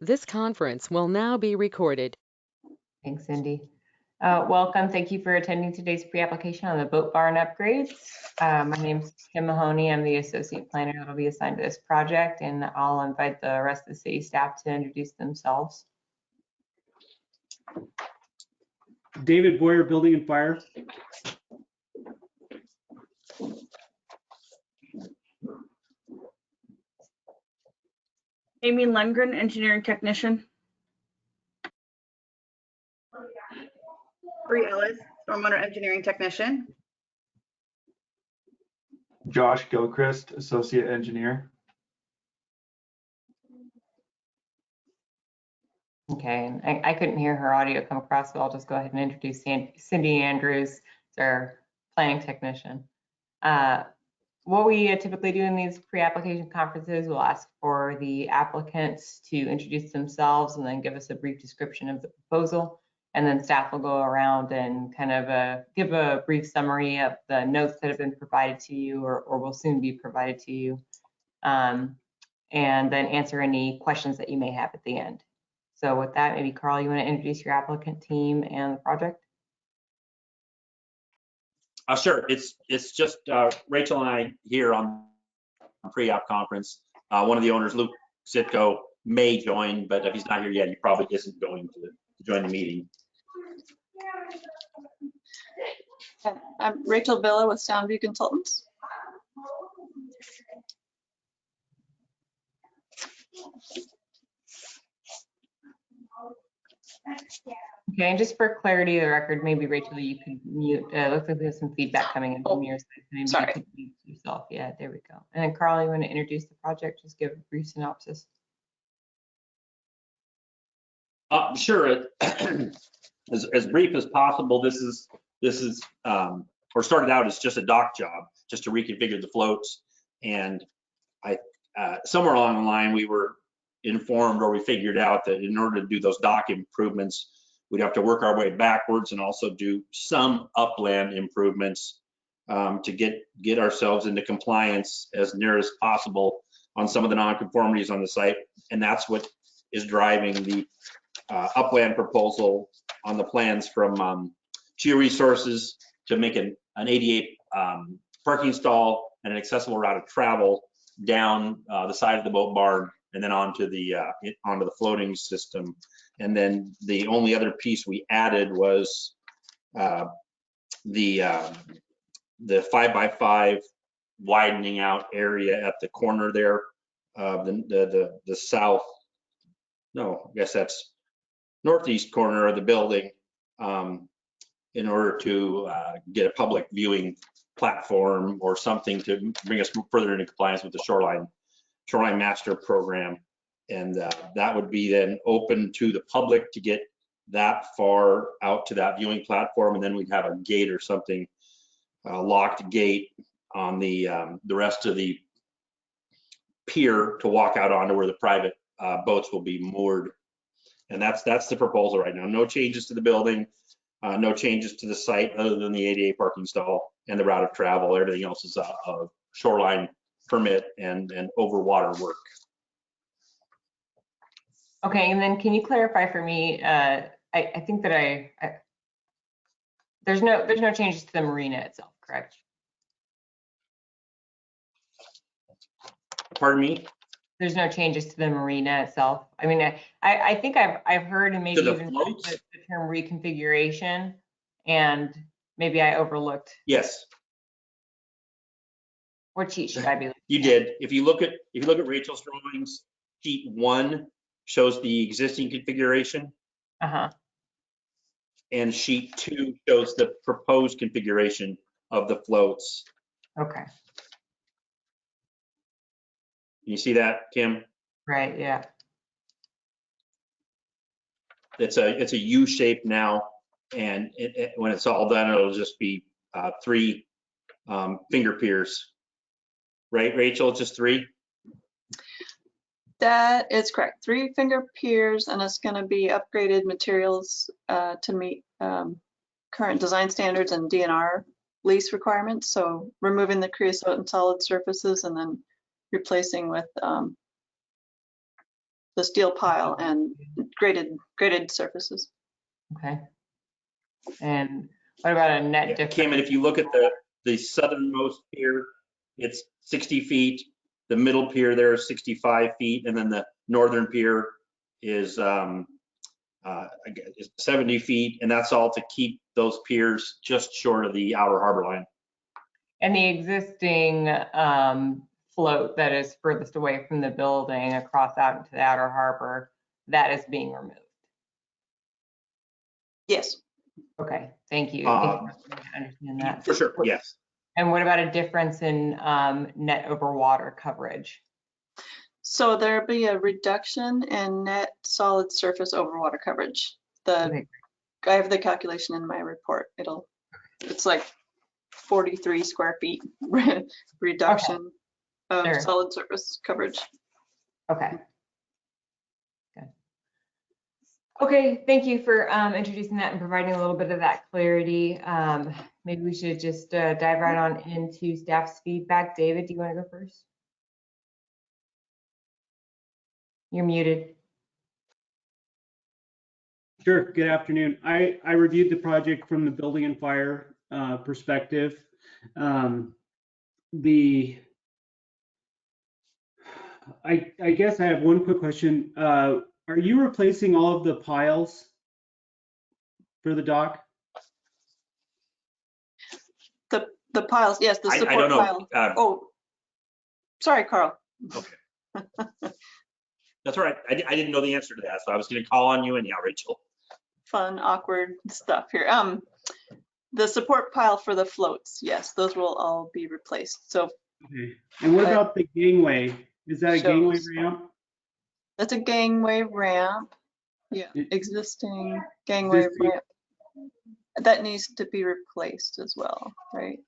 This conference will now be recorded. Thanks, Cindy. Welcome. Thank you for attending today's pre-application on the boat barn upgrades. My name's Kim Mahoney. I'm the associate planner that will be assigned to this project, and I'll invite the rest of the city staff to introduce themselves. David Boyer, Building and Fire. Amy Lundgren, Engineering Technician. Bree Ellis, Stormwater Engineering Technician. Josh Gilchrist, Associate Engineer. Okay, and I couldn't hear her audio come across, so I'll just go ahead and introduce Cindy Andrews, our planning technician. What we typically do in these pre-application conferences, we'll ask for the applicants to introduce themselves and then give us a brief description of the proposal. And then staff will go around and kind of give a brief summary of the notes that have been provided to you or will soon be provided to you. And then answer any questions that you may have at the end. So with that, maybe Carl, you want to introduce your applicant team and the project? Sure. It's just Rachel and I here on pre-op conference. One of the owners, Luke Sitko, may join, but if he's not here yet, he probably isn't going to join the meeting. I'm Rachel Villa with Soundview Consultants. Okay, and just for clarity of the record, maybe Rachel, you could mute. Looks like there's some feedback coming in from your side. Maybe sorry. You could mute yourself. Yeah, there we go. And then Carl, you want to introduce the project? Just give a brief synopsis. Sure. As brief as possible. This is or started out as just a dock job, just to reconfigure the floats. And somewhere along the line, we were informed, or we figured out, that in order to do those dock improvements, we'd have to work our way backwards and also do some upland improvements to get ourselves into compliance as near as possible on some of the nonconformities on the site. And that's what is driving the upland proposal on the plans from Geo Resources to make an ADA parking stall and an accessible route of travel down the side of the boat barn and then onto the floating system. And then the only other piece we added was the 5x5 widening out area at the corner there of the south. No, I guess that's northeast corner of the building, in order to get a public viewing platform or something to bring us further into compliance with the shoreline master program. And that would be then open to the public to get that far out to that viewing platform. And then we'd have a gate or something, locked gate on the rest of the pier to walk out onto where the private boats will be moored. And that's the proposal right now. No changes to the building, no changes to the site other than the ADA parking stall and the route of travel. Everything else is a shoreline permit and overwater work. Okay, and then can you clarify for me? I think that there's no changes to the marina itself, correct? Pardon me? There's no changes to the marina itself. I mean, I think I've heard, and maybe even the term reconfiguration, and maybe I overlooked. Yes. What sheet should I be looking You at? did. If you look at Rachel's drawings, sheet 1 shows the existing configuration. And sheet 2 shows the proposed configuration of the floats. Okay. You see that, Kim? Right, yeah. It's a U shape now, and when it's all done, it'll just be 3 finger piers. Right, Rachel? It's just 3? That is correct. 3 finger piers, and it's going to be upgraded materials to meet current design standards and DNR lease requirements. So removing the creosote and solid surfaces and then replacing with the steel pile and graded surfaces. Okay. And what about a net Yeah, difference? Kim, and if you look at the southernmost pier, it's 60 feet. The middle pier there is 65 feet, and then the northern pier is I guess is 70 feet, and that's all to keep those piers just short of the outer harbor line. And the existing float that is furthest away from the building across out into the outer harbor, that is being removed. Yes. Okay, thank you. Thank you for understanding that. For sure, yes. And what about a difference in net over water coverage? So there'll be a reduction in net solid surface over water coverage. Okay. I have the calculation in my report. It's like 43 square feet reduction of Sure. solid surface coverage. Okay. Good. Okay, thank you for introducing that and providing a little bit of that clarity. Maybe we should just dive right on into staff's feedback. David, do you want to go first? You're muted. Sure. Good afternoon. I reviewed the project from the building and fire perspective. I guess I have one quick question. Are you replacing all of the piles for the dock? The piles, yes, the I support don't know. pile. Oh, sorry, Carl. That's all right. I didn't know the answer to that, so I was going to call on you anyhow, Rachel. Fun, awkward stuff here. The support pile for the floats, yes, those will all be replaced. So Okay. And what about the gangway? Is that a gangway Shows. ramp? that's a gangway ramp. Yeah, existing gangway Existing. ramp. That needs to be replaced as well, right?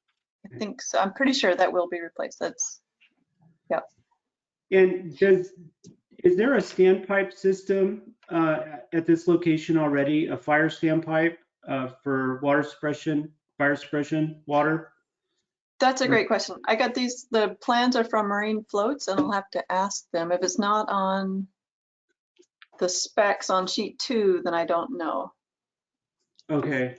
I think so. I'm pretty sure that will be replaced. And is there a standpipe system at this location already, a fire standpipe for fire suppression water? That's a great question. I got the plans are from Marine Floats, and I'll have to ask them. If it's not on the specs on sheet 2, then I don't know. Okay.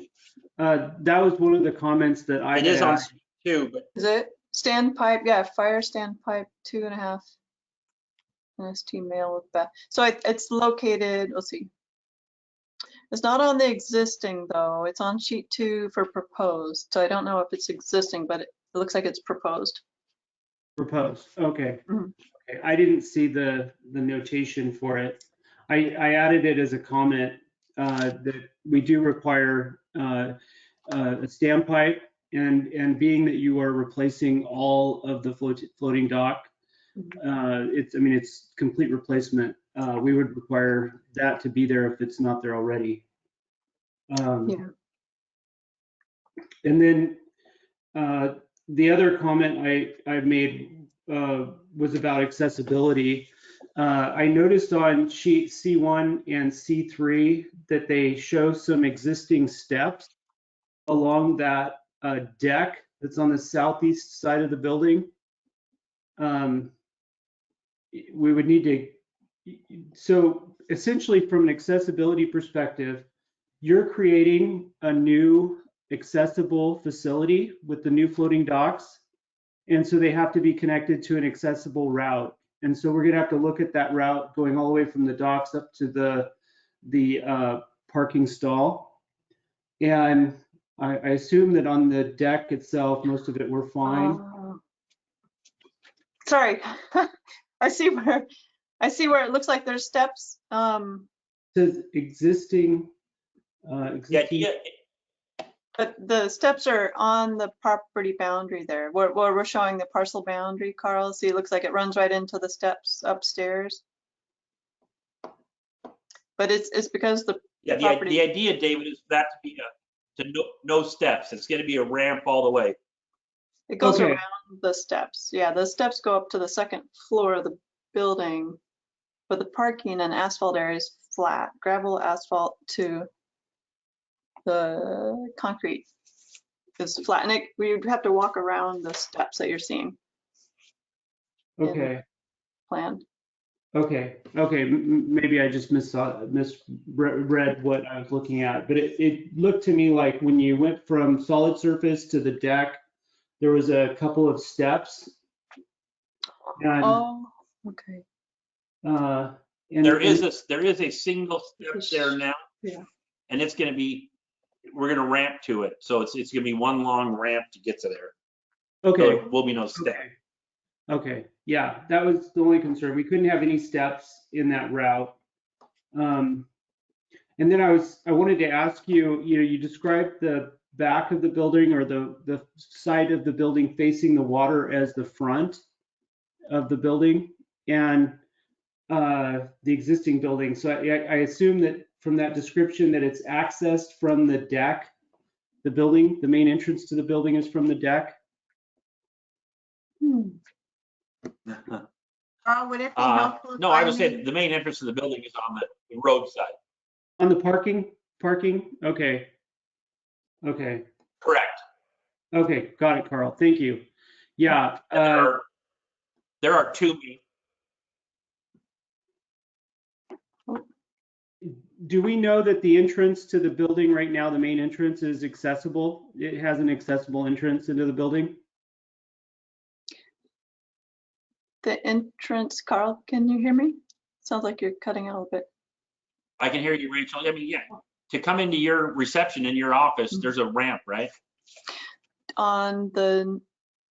That was one of the comments that I It had is on asked. too, but Is it standpipe? Yeah, fire standpipe 2.5. NST male with that. So it's located, let's see. It's not on the existing though. It's on sheet 2 for proposed. So I don't know if it's existing, but it looks like it's proposed. Proposed. Okay. Mhm. Okay. I didn't see the notation for it. I added it as a comment that we do require a standpipe, and being that you are replacing all of the floating dock, it's complete replacement. We would require that to be there if it's not there already. Yeah. And then the other comment I made was about accessibility. I noticed on sheet C1 and C3 that they show some existing steps along that deck that's on the southeast side of the building. We would need to, so essentially from an accessibility perspective, you're creating a new accessible facility with the new floating docks. And so they have to be connected to an accessible route. And so we're gonna have to look at that route going all the way from the docks up to the parking stall. And I assume that on the deck itself, most of it we're fine. Sorry. I see where it looks like there's steps. It says existing, yeah, But the steps are on the property boundary there. Where we're showing the parcel boundary, Carl. See, it looks like it runs right into the steps upstairs. But it's because the property. the idea, David, is for that to be no steps. It's going to be a ramp all the way. It goes Okay. around the steps. Yeah, the steps go up to the second floor of the building, but the parking and asphalt area is flat. Gravel asphalt to the concrete is flat, and we would have to walk around the steps that you're seeing okay. plan. Okay, maybe I just misread what I was looking at, but it looked to me like when you went from solid surface to the deck, there was a couple of steps. And, Oh, okay. and There is a single step there now. Yeah. And it's gonna be, we're gonna ramp to it. So it's gonna be one long ramp to get to there. So okay, there will be no step. okay, yeah, that was the only concern. We couldn't have any steps in that route. And then I wanted to ask you, you described the back of the building or the side of the building facing the water as the front of the building and the existing building. So I assume that from that description that it's accessed from the deck, the building, the main entrance to the building is from the deck. Hmm. Would it be helpful? if No, I would say made- the main entrance to the building is on the roadside. On the parking? Okay. Correct. Okay, got it, Carl. Thank you. Yeah. And there are two main. Do we know that the entrance to the building right now, the main entrance is accessible? It has an accessible entrance into the building? The entrance, Carl, can you hear me? Sounds like you're cutting out a bit. I can hear you, Rachel. I mean, yeah, to come into your reception in your office, there's a ramp, right? On the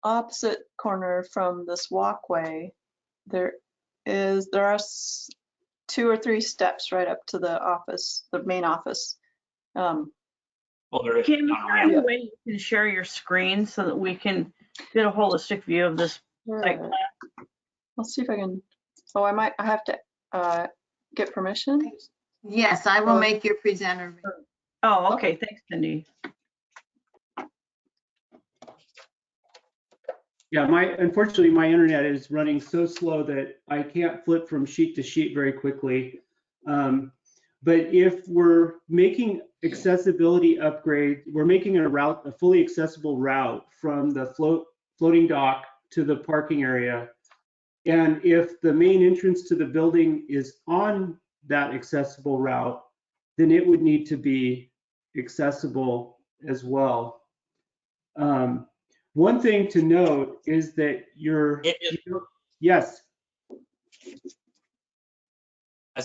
opposite corner from this walkway, there are 2 or 3 steps right up to the office, the main office. Well, there is Kim, is not a there ramp. any way you can share your screen so that we can get a holistic view of this site Sure. plan? I'll see if I can, I have to get permission. Yes, I will make you presenter. Oh, okay, thanks, Cindy. Yeah, unfortunately, my internet is running so slow that I can't flip from sheet to sheet very quickly. But if we're making accessibility upgrade, we're making a fully accessible route from the floating dock to the parking area. And if the main entrance to the building is on that accessible route, then it would need to be accessible as well. One thing to note is that yes.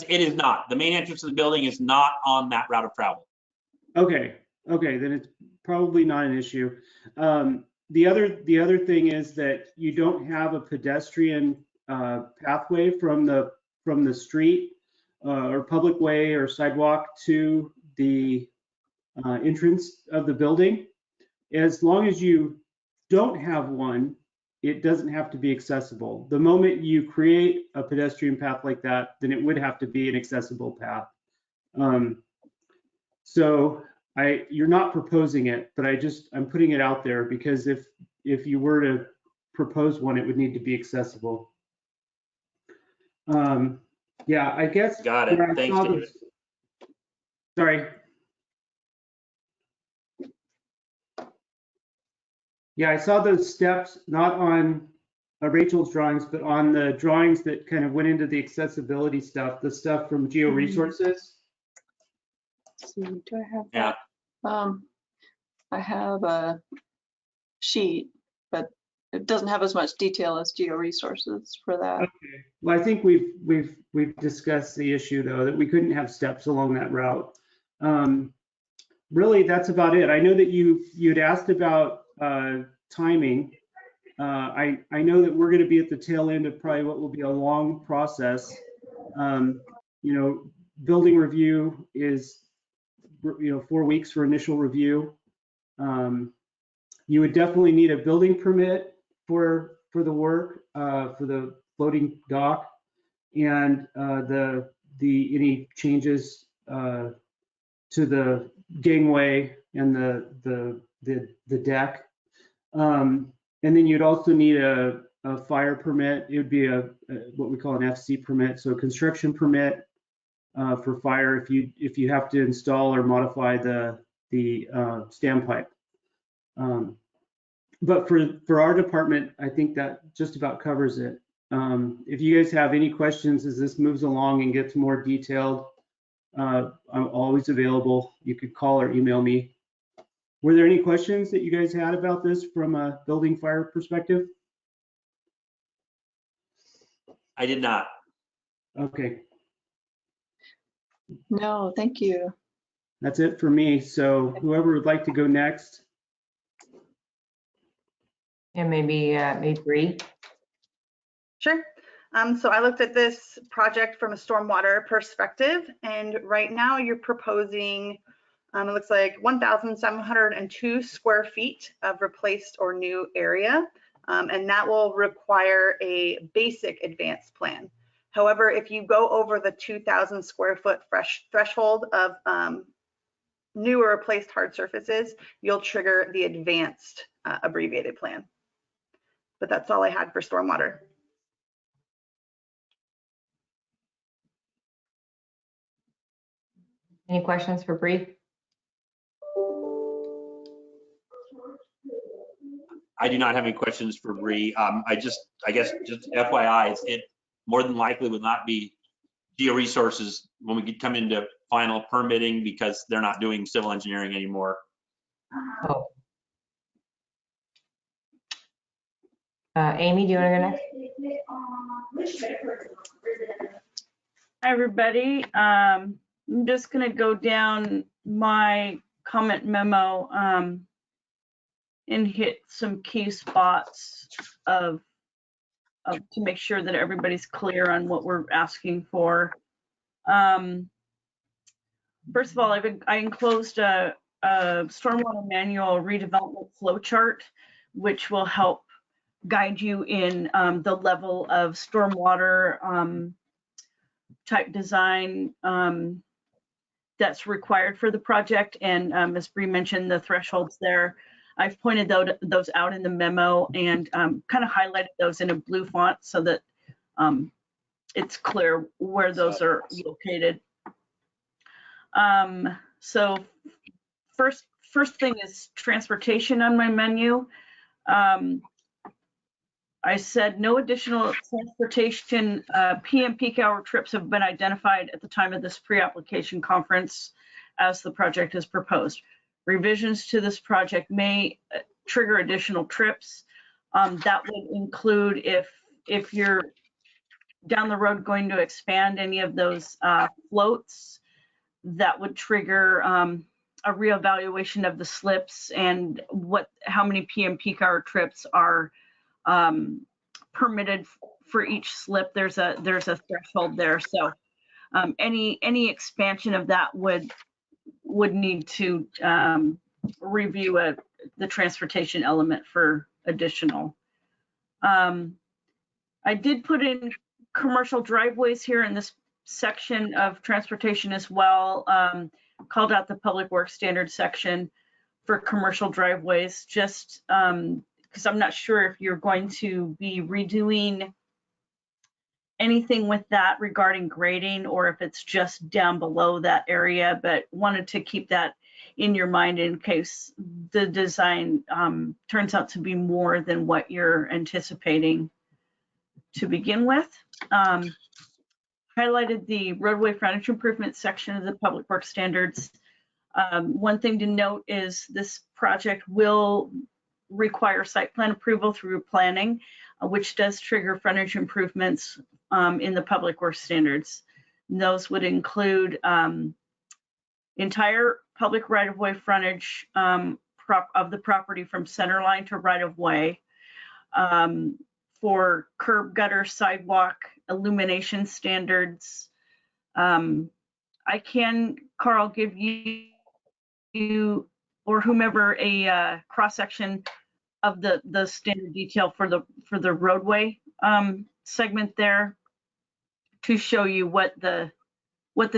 It is not. The main entrance to the building is not on that route of travel. Okay, then it's probably not an issue. The other thing is that you don't have a pedestrian pathway from the street or public way or sidewalk to the entrance of the building. As long as you don't have one, it doesn't have to be accessible. The moment you create a pedestrian path like that, then it would have to be an accessible path. So you're not proposing it, but I'm putting it out there because if you were to propose one, it would need to be accessible. Yeah, I guess. Got it. Thanks, David. Sorry. Yeah, I saw those steps not on Rachel's drawings, but on the drawings that kind of went into the accessibility stuff, the stuff from Geo Resources. Let's see, do I have Yeah. that? I have a sheet, but it doesn't have as much detail as Geo Resources for that. Okay. Well, I think we've discussed the issue though, that we couldn't have steps along that route. Really, that's about it. I know that you'd asked about timing. I know that we're going to be at the tail end of probably what will be a long process. Building review is 4 weeks for initial review. You would definitely need a building permit for the work for the floating dock and any changes to the gangway and the deck. And then you'd also need a fire permit. It would be what we call an FC permit, so a construction permit for fire if you have to install or modify the standpipe. But for our department, I think that just about covers it. If you guys have any questions as this moves along and gets more detailed, I'm always available. You could call or email me. Were there any questions that you guys had about this from a building fire perspective? I did not. Okay, No, thank you. that's it for me. So whoever would like to go next. And maybe Bree. Sure. So I looked at this project from a stormwater perspective, and right now you're proposing, it looks like 1,702 square feet of replaced or new area, and that will require a basic advanced plan. However, if you go over the 2,000 square foot threshold of new or replaced hard surfaces, you'll trigger the advanced abbreviated plan. But that's all I had for stormwater. Any questions for Bree? I do not have any questions for Bree. I guess just FYI, it more than likely will not be Geo Resources when we come into final permitting because they're not doing civil engineering anymore. Oh. Amy, do you want to go next? Hi, everybody. I'm just going to go down my comment memo and hit some key spots of to make sure that everybody's clear on what we're asking for. First of all, I enclosed a stormwater manual redevelopment flow chart, which will help guide you in the level of stormwater type design that's required for the project. And as Bree mentioned, the thresholds there, I've pointed those out in the memo and kind of highlighted those in a blue font so that it's clear where those are located. So first thing is transportation on my menu. I said no additional transportation PM peak hour trips have been identified at the time of this pre-application conference as the project is proposed. Revisions to this project may trigger additional trips. That would include if you're down the road going to expand any of those floats, that would trigger a reevaluation of the slips and how many PM peak hour trips are permitted for each slip. There's a threshold there. So any expansion of that would need to review the transportation element for additional. I did put in commercial driveways here in this section of transportation as well. Called out the public works standard section for commercial driveways, just because I'm not sure if you're going to be redoing anything with that regarding grading or if it's just down below that area, but wanted to keep that in your mind in case the design turns out to be more than what you're anticipating to begin with. Highlighted the roadway frontage improvement section of the public works standards. One thing to note is this project will require site plan approval through planning, which does trigger frontage improvements in the public works standards. And those would include entire public right-of-way frontage of the property from center line to right-of-way, for curb, gutter, sidewalk, illumination standards. I can, Carl, give you or whomever a cross-section of the standard detail for the roadway segment there to show you what the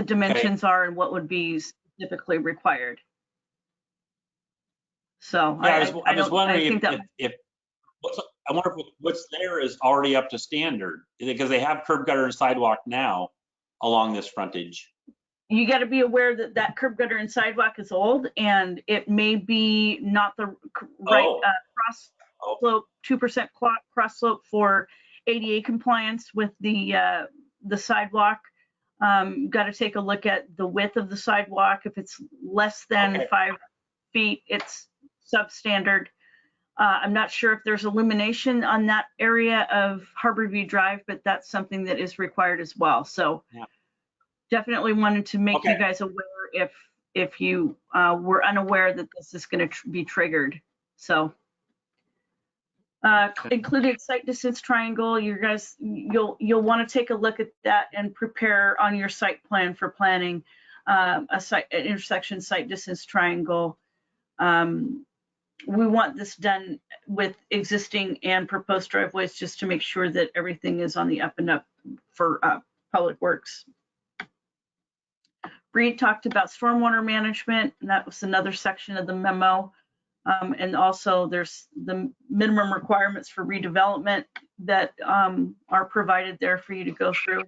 dimensions are and what would be specifically required. So Yeah, I was wondering if I wonder if what's there is already up to standard because they have curb, gutter, and sidewalk now along this frontage. You got to be aware that that curb, gutter, and sidewalk is old, and it may be not the right cross slope, 2% cross slope for ADA compliance with the sidewalk. Got to take a look at the width of the sidewalk. If it's less than Okay. 5 feet, it's substandard. I'm not sure if there's illumination on that area of Harborview Drive, but that's something that is required as well. So Yeah. definitely wanted to make you Okay. guys aware if you were unaware that this is going to be triggered. So included site distance triangle, you guys, you'll want to take a look at that and prepare on your site plan for planning an intersection site distance triangle. We want this done with existing and proposed driveways just to make sure that everything is on the up and up for Public Works. Reed talked about stormwater management, and that was another section of the memo. And also there's the minimum requirements for redevelopment that are provided there for you to go through.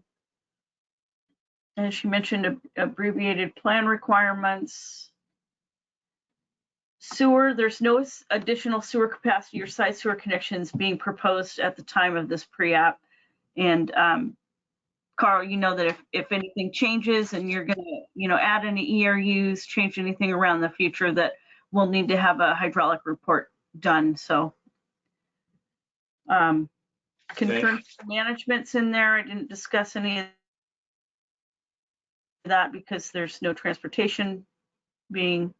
And she mentioned abbreviated plan requirements. Sewer, there's no additional sewer capacity or side sewer connections being proposed at the time of this pre-app. And Carl, you know that if anything changes and you're gonna, add any ERUs, change anything around the future, that we'll need to have a hydraulic report done. So concurrent management's in there. I didn't discuss any of that because there's no transportation being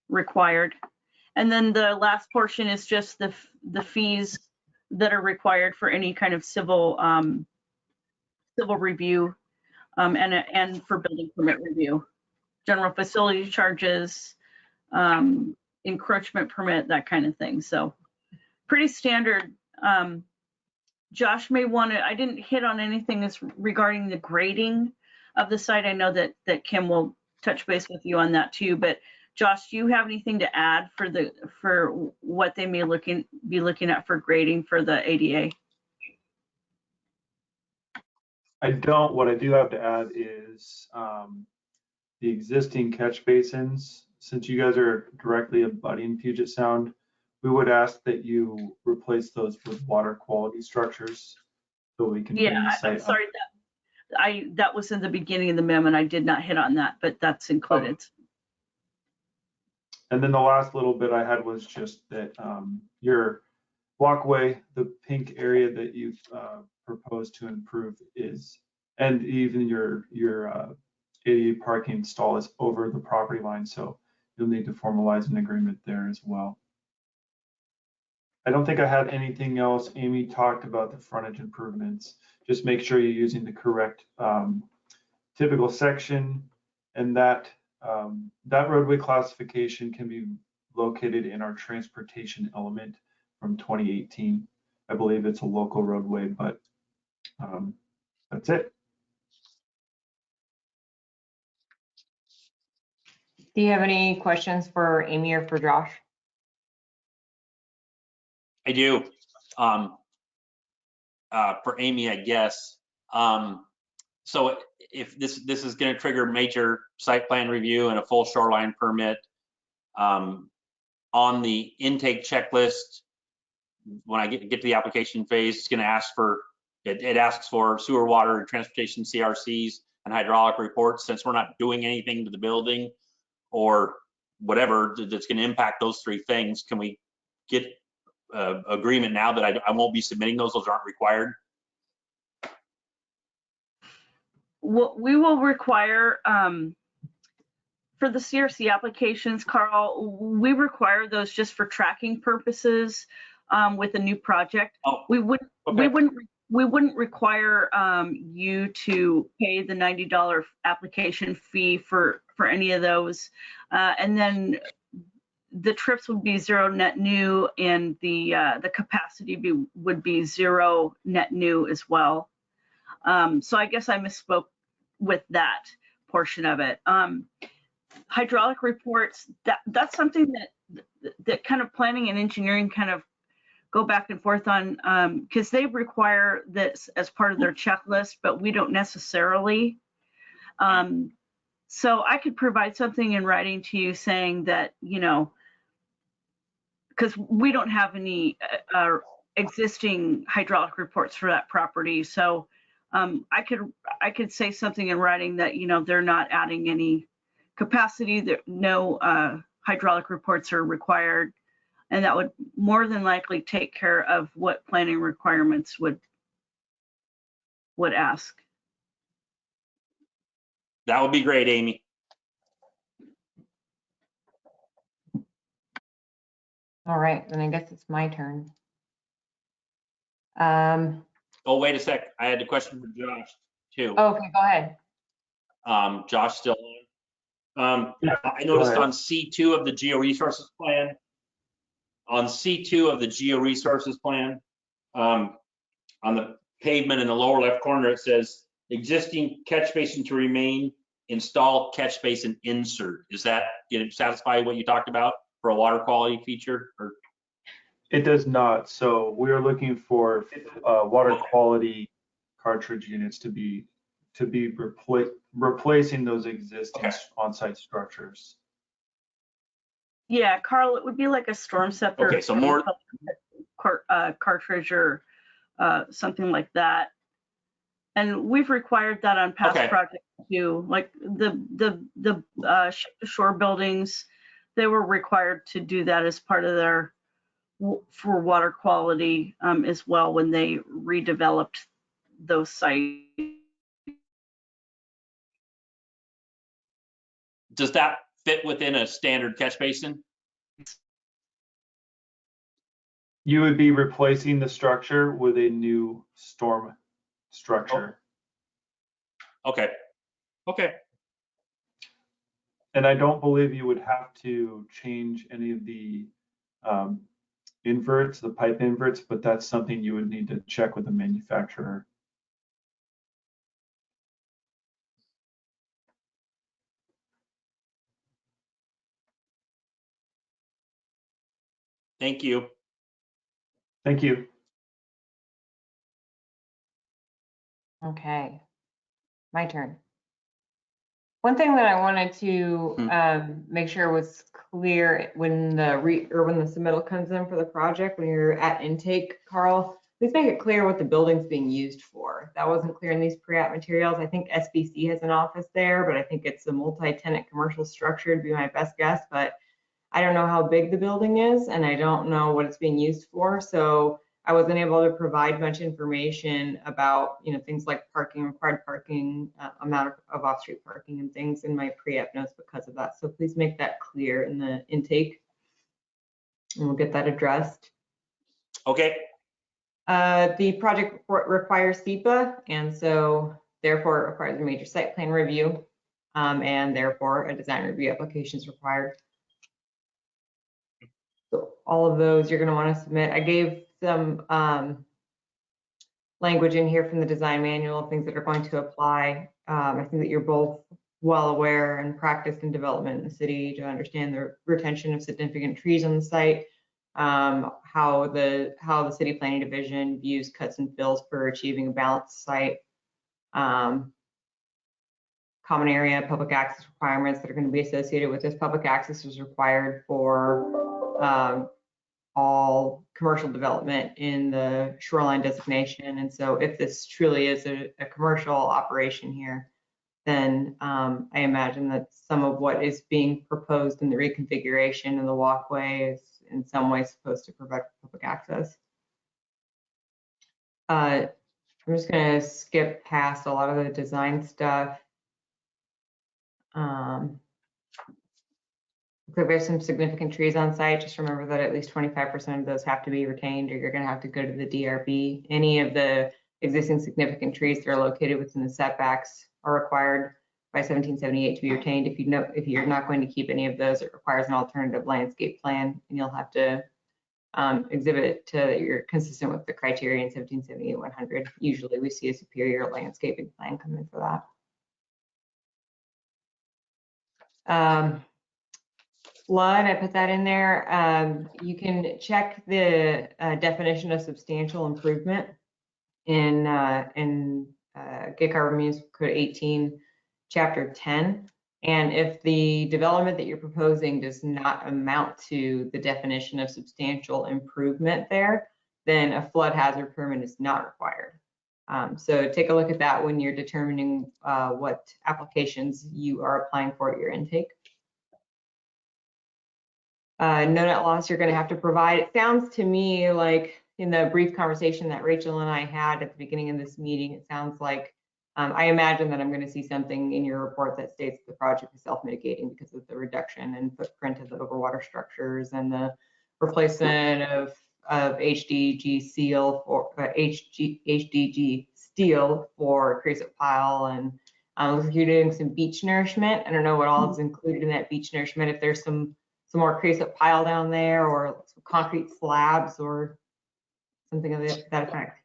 required. And then the last portion is just the fees that are required for any kind of civil review and for building permit review, general facility charges, encroachment permit, that kind of thing. So pretty standard. Josh may want to, I didn't hit on anything as regarding the grading of the site. I know that Kim will touch base with you on that too, but Josh, do you have anything to add for what they may be looking at for grading for the ADA? I don't. What I do have to add is the existing catch basins. Since you guys are directly abutting Puget Sound, we would ask that you replace those with water quality structures so we can bring the site I'm sorry that was in the beginning of the memo and I did not hit on that, but that's included. And then the last little bit I had was just that your walkway, the pink area that you've proposed to improve is, and even your ADA parking stall is over the property line, so you'll need to formalize an agreement there as well. I don't think I had anything else. Amy talked about the frontage improvements. Just make sure you're using the correct typical section, and that roadway classification can be located in our transportation element from 2018. I believe it's a local roadway, but that's it. Do you have any questions for Amy or for Josh? I do. For Amy, I guess. So if this is going to trigger major site plan review and a full shoreline permit, on the intake checklist, when I get to the application phase, it's going to ask for, it asks for sewer, water, and transportation CRCs and hydraulic reports. Since we're not doing anything to the building or whatever that's going to impact those three things, can we get agreement now that I won't be submitting those aren't required? What we will require for the CRC applications, Carl, we require those just for tracking purposes with a new project. Oh, we wouldn't require you to pay the $90 application fee for any of those, and then the trips would be zero net new, and the capacity would be zero net new as well. So I guess I misspoke with that portion of it. Hydraulic reports, that's something that kind of planning and engineering kind of go back and forth on, because they require this as part of their checklist, but we don't necessarily. So I could provide something in writing to you saying that, because we don't have any existing hydraulic reports for that property. So I could say something in writing that, you know, they're not adding any capacity, that no hydraulic reports are required. And that would more than likely take care of what planning requirements would ask. That would be great, Amy. All right, then I guess it's my turn. Oh, wait a sec. I had a question for Josh too. Okay, go ahead. Josh still on? Yeah, I noticed ahead. on C2 of the georesources plan, on the pavement in the lower left corner, it says existing catch basin to remain, install catch basin insert. Is that, satisfy what you talked about for a water quality feature? Or It does not. So we are looking for water quality cartridge units to be replacing those existing on-site structures. Yeah, Carl, it would be like a storm scepter. Okay, so more cartridge or something like that. And we've required that on past projects too, like the shore buildings. They were required to do that as part of their, for water quality as well, when they redeveloped those sites. does that fit within a standard catch basin? You would be replacing the structure with a new storm structure. Okay. Okay. And I don't believe you would have to change any of the inverts, the pipe inverts, but that's something you would need to check with the manufacturer. Thank you. Thank you. Okay, my turn. One thing that I wanted to make sure was clear when the submittal comes in for the project, when you're at intake, Carl, please make it clear what the building's being used for. That wasn't clear in these pre-app materials. I think SBC has an office there, but I think it's a multi-tenant commercial structure, to be my best guess, but I don't know how big the building is and I don't know what it's being used for. So I wasn't able to provide much information about, you know, things like parking, required parking, amount of off-street parking and things in my pre-app notes because of that. So please make that clear in the intake and we'll get that addressed. Okay. The project report requires SEPA, and so therefore it requires a major site plan review, and therefore a design review application is required. So all of those you're going to want to submit. I gave some language in here from the design manual, things that are going to apply. I think that you're both well aware and practiced in development in the city to understand the retention of significant trees on the site, how the city planning division views cuts and fills for achieving a balanced site, common area public access requirements that are going to be associated with this. Public access is required for all commercial development in the shoreline designation. And so if this truly is a commercial operation here, then I imagine that some of what is being proposed in the reconfiguration of the walkway is in some way supposed to provide public access. I'm just going to skip past a lot of the design stuff. There's some significant trees on site. Just remember that at least 25% of those have to be retained, or you're going to have to go to the DRB. Any of the existing significant trees that are located within the setbacks are required by 1778 to be retained. If you're not going to keep any of those, it requires an alternative landscape plan, and you'll have to exhibit to that you're consistent with the criteria in 1778-100. Usually, we see a superior landscaping plan come in for that. Flood, I put that in there. You can check the definition of substantial improvement in Gig Harbor Municipal Code 18, Chapter 10. And if the development that you're proposing does not amount to the definition of substantial improvement there, then a flood hazard permit is not required. So take a look at that when you're determining what applications you are applying for at your intake. No net loss you're going to have to provide. It sounds to me like in the brief conversation that Rachel and I had at the beginning of this meeting, it sounds like I imagine that I'm going to see something in your report that states the project is self-mitigating because of the reduction in footprint of the overwater structures and the replacement of HDG steel for HDG steel for creosote pile, and looks like you're doing some beach nourishment. I don't know what all is included in that beach nourishment. If there's some more creosote pile down there, or some concrete slabs, or something of that effect.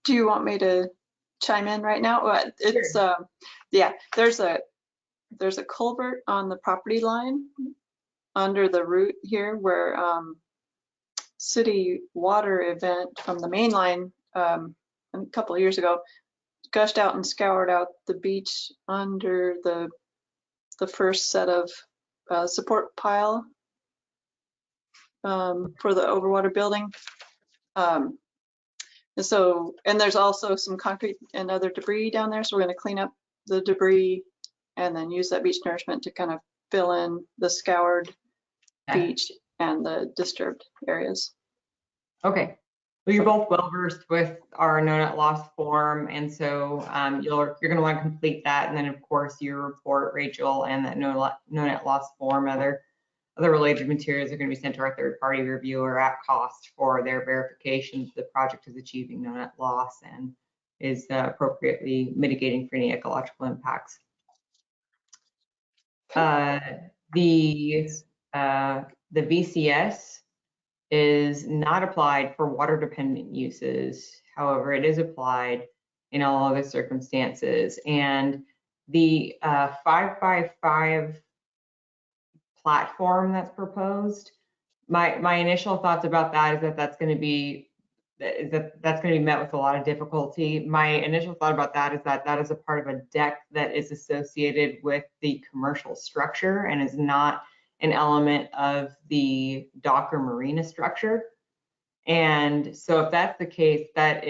Do you want me to chime in right now? It's yeah, there's a culvert on the property line under the root here where city water event from the main line a couple of years ago gushed out and scoured out the beach under the first set of support pile for the overwater building. And there's also some concrete and other debris down there, so we're going to clean up the debris and then use that beach nourishment to kind of fill in the scoured beach and the disturbed areas. Okay. Well, you're both well versed with our no net loss form, and so you're going to want to complete that, and then of course your report, Rachel, and that no net loss form. Other related materials are going to be sent to our third-party reviewer at cost for their verification that the project is achieving no net loss and is appropriately mitigating for any ecological impacts. The VCS is not applied for water-dependent uses. However, it is applied in all other circumstances. And the 5x5 platform that's proposed, my initial thoughts about that is that that's going to be met with a lot of difficulty. My initial thought about that is that that is a part of a deck that is associated with the commercial structure and is not an element of the dock or marina structure. And so if that's the case, that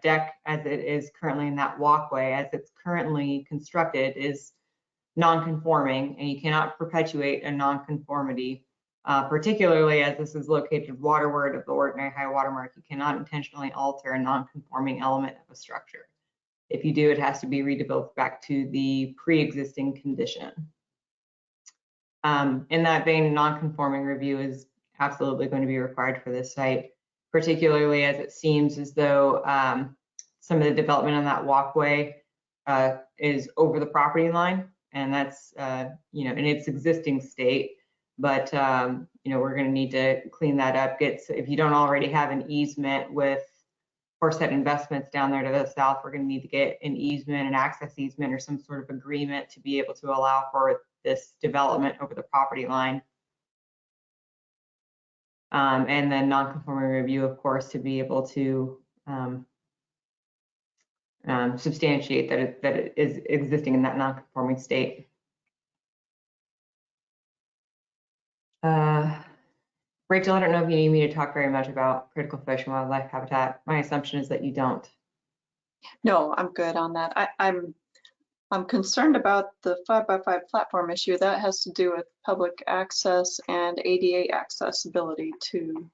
deck as it is currently in that walkway, as it's currently constructed, is non-conforming, and you cannot perpetuate a non-conformity, particularly as this is located waterward of the ordinary high water mark. You cannot intentionally alter a non-conforming element of a structure. If you do, it has to be redeveloped back to the pre-existing condition. In that vein, a non-conforming review is absolutely going to be required for this site, particularly as it seems as though some of the development on that walkway is over the property line, and that's in its existing state. But we're going to need to clean that up. If you don't already have an easement with Horsehead Investments down there to the south, we're going to need to get an easement, an access easement, or some sort of agreement to be able to allow for this development over the property line. And then non-conforming review, of course, to be able to substantiate that it is existing in that non-conforming state. Rachel, I don't know if you need me to talk very much about critical fish and wildlife habitat. My assumption is that you don't. No, I'm good on that. I'm concerned about the 5x5 platform issue. That has to do with public access and ADA accessibility to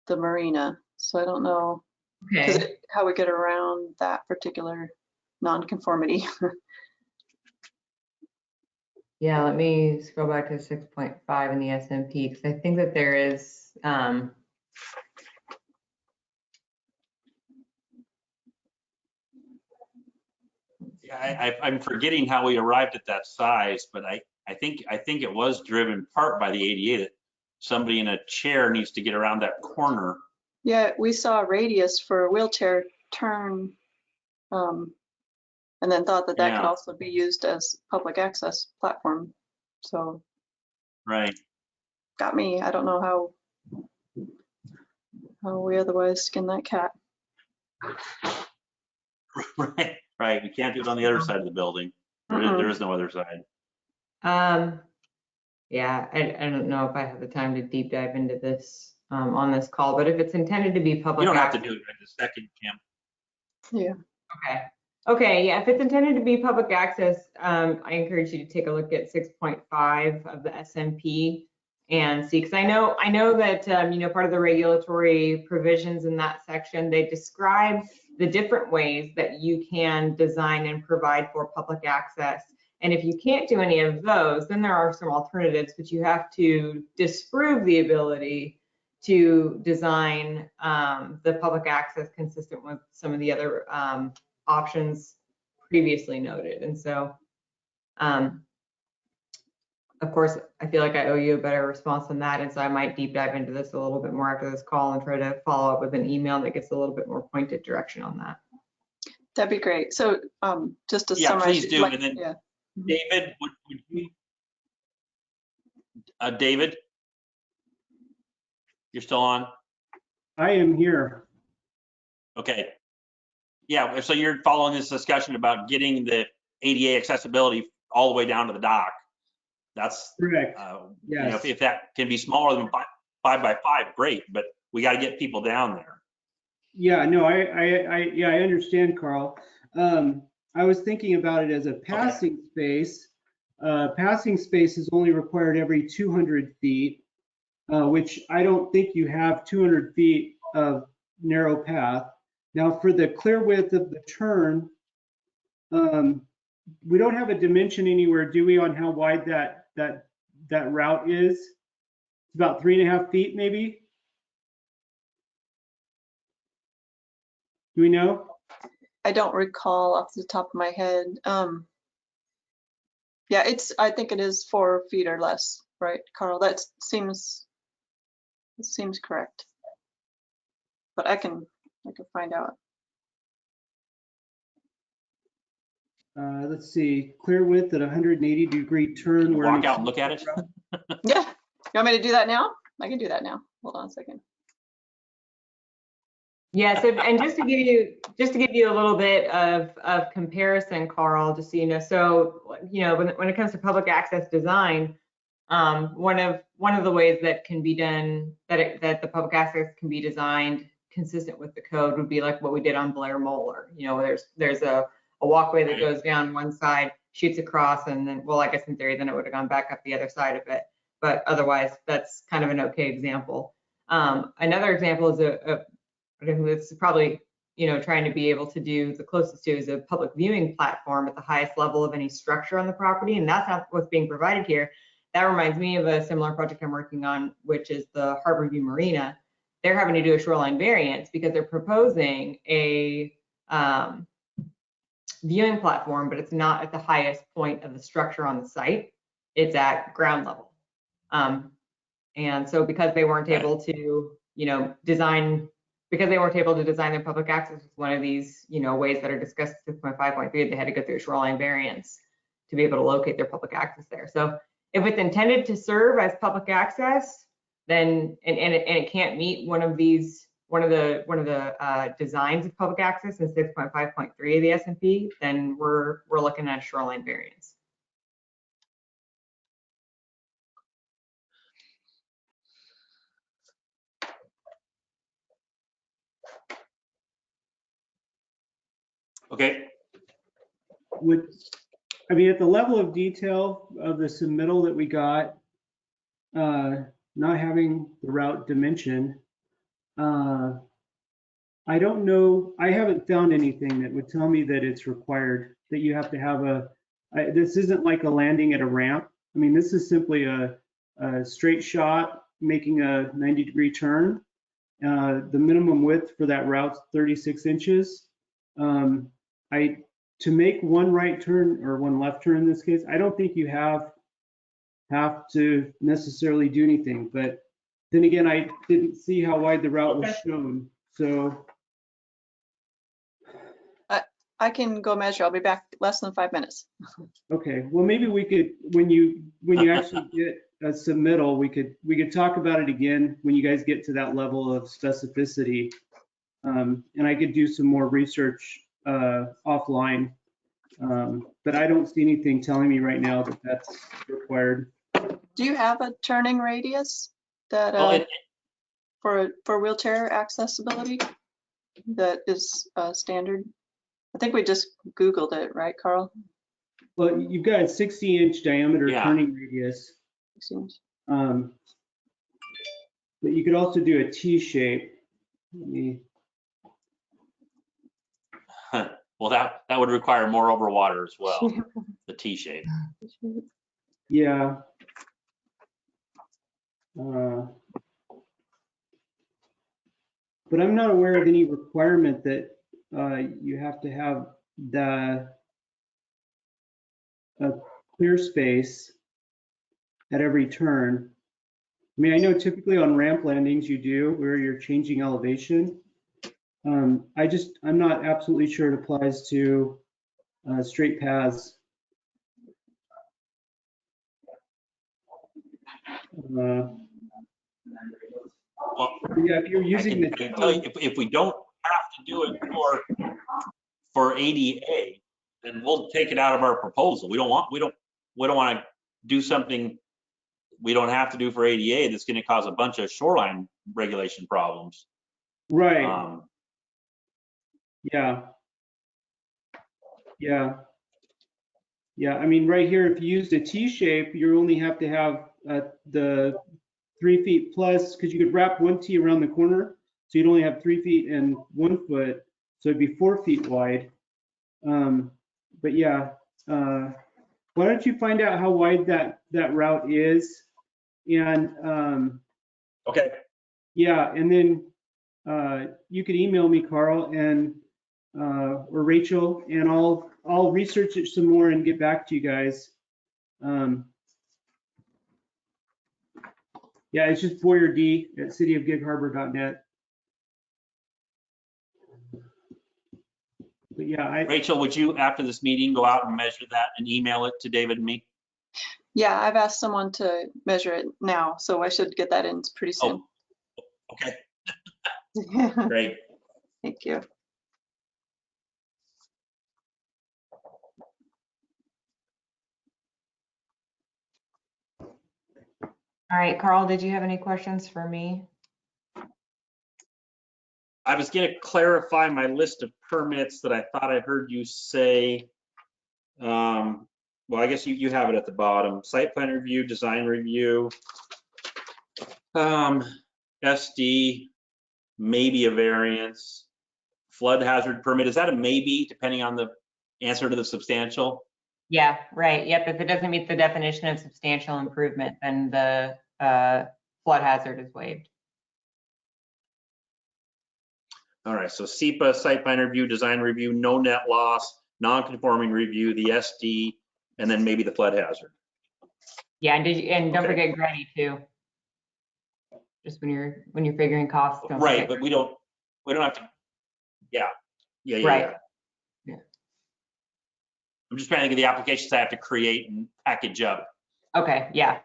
the marina. So I don't know how we get around that particular non-conformity. Yeah, let me scroll back to 6.5 in the SMP, because I think that there is I'm forgetting how we arrived at that size, but I think it was driven part by the ADA that somebody in a chair needs to get around that corner. Yeah, we saw a radius for a wheelchair turn, and then thought that could also be used as public access platform. So, right, got me. I don't know how we otherwise skin that cat. Right. We can't do it on the other side of the building. There is no other side. Yeah, I don't know if I have the time to deep dive into this on this call, but if it's intended to be public. You don't have to access- do it right this second, Kim. Yeah. Okay. Okay, yeah, if it's intended to be public access, I encourage you to take a look at 6.5 of the SMP and see, because I know that, part of the regulatory provisions in that section, they describe the different ways that you can design and provide for public access. And if you can't do any of those, then there are some alternatives, but you have to disprove the ability to design the public access consistent with some of the other options previously noted. And so, of course, I feel like I owe you a better response than that. And so I might deep dive into this a little bit more after this call and try to follow up with an email that gets a little bit more pointed direction on that. That'd be great. So just to Yeah, summarize. please do. And then yeah. David, would you? David? You're still on? I am here. Okay. Yeah, so you're following this discussion about getting the ADA accessibility all the way down to the dock. That's Correct. Yes. If that can be smaller than 5 by 5, great, but we got to get people down there. Yeah, no, I understand, Carl. I was thinking about it as a passing space. Passing space is only required every 200 feet, which I don't think you have 200 feet of narrow path. Now, for the clear width of the turn, we don't have a dimension anywhere, do we, on how wide that route is? It's about 3.5 feet, maybe? Do we know? I don't recall off the top of my head. Yeah, I think it is 4 feet or less, right, Carl? It seems correct. But I can find out. Let's see, clear width at 180-degree turn. where Walk out and look at it. Yeah, you want me to do that now? I can do that now. Hold on a second. Yes, and just to give you a little bit of comparison, Carl, just so you know. So, when it comes to public access design, one of the ways that can be done, that the public access can be designed consistent with the code would be like what we did on Blair Moeller. There's a walkway that goes down one side, shoots across, and then, well, I guess in theory, then it would have gone back up the other side of it. But otherwise, that's kind of an okay example. Another example is it's probably, trying to be able to do the closest to is a public viewing platform at the highest level of any structure on the property. And that's not what's being provided here. That reminds me of a similar project I'm working on, which is the Harbor View Marina. They're having to do a shoreline variance because they're proposing a viewing platform, but it's not at the highest point of the structure on the site. It's at ground level. And so because they weren't able to, design their public access with one of these, ways that are discussed in 6.5.3, they had to go through a shoreline variance to be able to locate their public access there. So if it's intended to serve as public access, then, and it can't meet one of the designs of public access in 6.5.3 of the SMP, then we're looking at a shoreline variance. Okay. At the level of detail of the submittal that we got, not having the route dimension, I don't know, I haven't found anything that would tell me that it's required, that you have to have this isn't like a landing at a ramp. This is simply a straight shot making a 90-degree turn. The minimum width for that route's 36 inches. To make one right turn or one left turn in this case, I don't think you have to necessarily do anything. But then again, I didn't see how wide the route was shown. So I can go measure. I'll be back less than 5 minutes. Okay. Well, maybe we could, when you actually get a submittal, we could talk about it again when you guys get to that level of specificity. And I could do some more research offline, but I don't see anything telling me right now that that's required. Do you have a turning radius that? Well, for wheelchair accessibility that is standard? I think we just Googled it, right, Carl? Well, you've got a 60-inch diameter Yeah. turning radius, 16. but you could also do a T shape. Let me, Well, that would require more over water as well, the T shape. yeah. But I'm not aware of any requirement that you have to have the clear space at every turn. I mean, I know typically on ramp landings you do where you're changing elevation. I'm not absolutely sure it applies to straight paths. Well, Yeah, if you're using I can tell you, if we don't have to do it for ADA, then we'll take it out of our proposal. We don't want to do something we don't have to do for ADA that's going to cause a bunch of shoreline regulation problems. right. Yeah. I mean, right here, if you used a T shape, you only have to have the 3 feet plus, because you could wrap one T around the corner, so you'd only have 3 feet and 1 foot, so it'd be 4 feet wide. But yeah, why don't you find out how wide that route is, and Okay. yeah, and then you could email me, Carl, and or Rachel, and I'll research it some more and get back to you guys. Yeah, it's just boyerd@cityofgigharbor.net. But yeah, Rachel, would you, after this meeting, go out and measure that and email it to David and me? Yeah, I've asked someone to measure it now, so I should get that in pretty soon. Oh, okay, great. Thank you. All right, Carl, did you have any questions for me? I was going to clarify my list of permits that I thought I heard you say. Well, I guess you have it at the bottom. Site plan review, design review, SD, maybe a variance, flood hazard permit. Is that a maybe, depending on the answer to the substantial? Yeah, right. Yep. If it doesn't meet the definition of substantial improvement, then the flood hazard is waived. All right, so SEPA, site plan review, design review, no net loss, non-conforming review, the SD, and then maybe the flood hazard. Yeah, and don't Okay. forget Granny too. Just when you're figuring costs. Don't Right, forget but we don't have to. Yeah. Right. Yeah. I'm just trying to think of the applications I have to create and package up. Okay, yeah.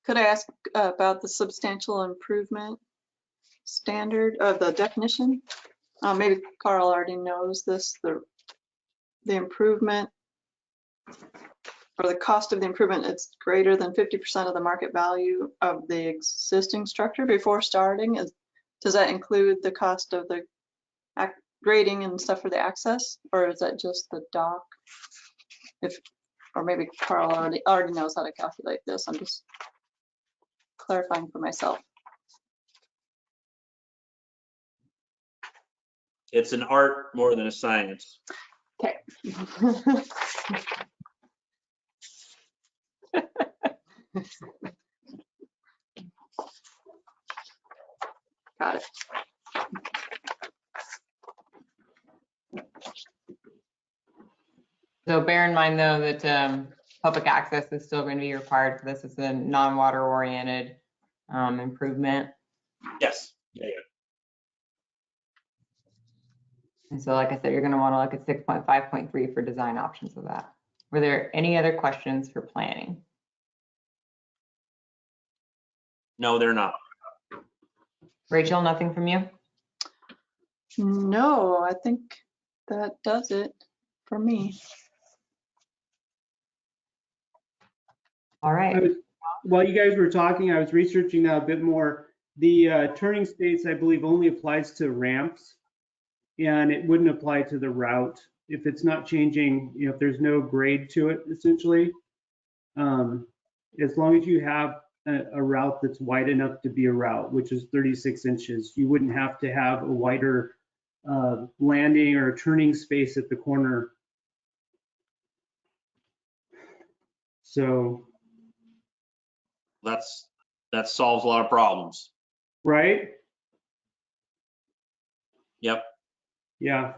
Could I ask about the substantial improvement standard of the definition? Maybe Carl already knows this, the improvement or the cost of the improvement, it's greater than 50% of the market value of the existing structure before starting. Does that include the cost of the grading and stuff for the access, or is that just the dock? Or maybe Carl already knows how to calculate this. I'm just clarifying for myself. It's an art more than a science. Okay. Got it. So bear in mind though that public access is still going to be required for this. It's a non-water oriented improvement. Yes. Yeah. And so like I said, you're going to want to look at 6.5.3 for design options of that. Were there any other questions for planning? No, they're not. Rachel, nothing from you? No, I think that does it for me. All right. while you guys were talking, I was researching that a bit more. The turning space, I believe, only applies to ramps, and it wouldn't apply to the route if it's not changing, if there's no grade to it, essentially. As long as you have a route that's wide enough to be a route, which is 36 inches, you wouldn't have to have a wider landing or turning space at the corner. So, that solves a lot of problems. right? Yep. Yeah.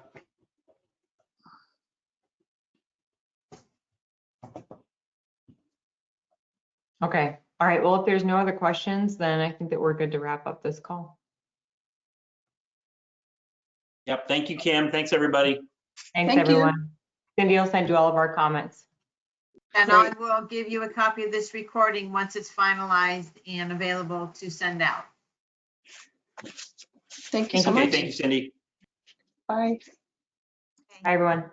Okay, all right, well, if there's no other questions, then I think that we're good to wrap up this call. Yep. Thank you, Kim. Thanks, everybody. Thanks, Thank you. everyone. Cindy will send you all of our comments. And I will give you a copy of this recording once it's finalized and available to send out. Thank you so Okay, much. thank you, Cindy. Bye. Bye, everyone.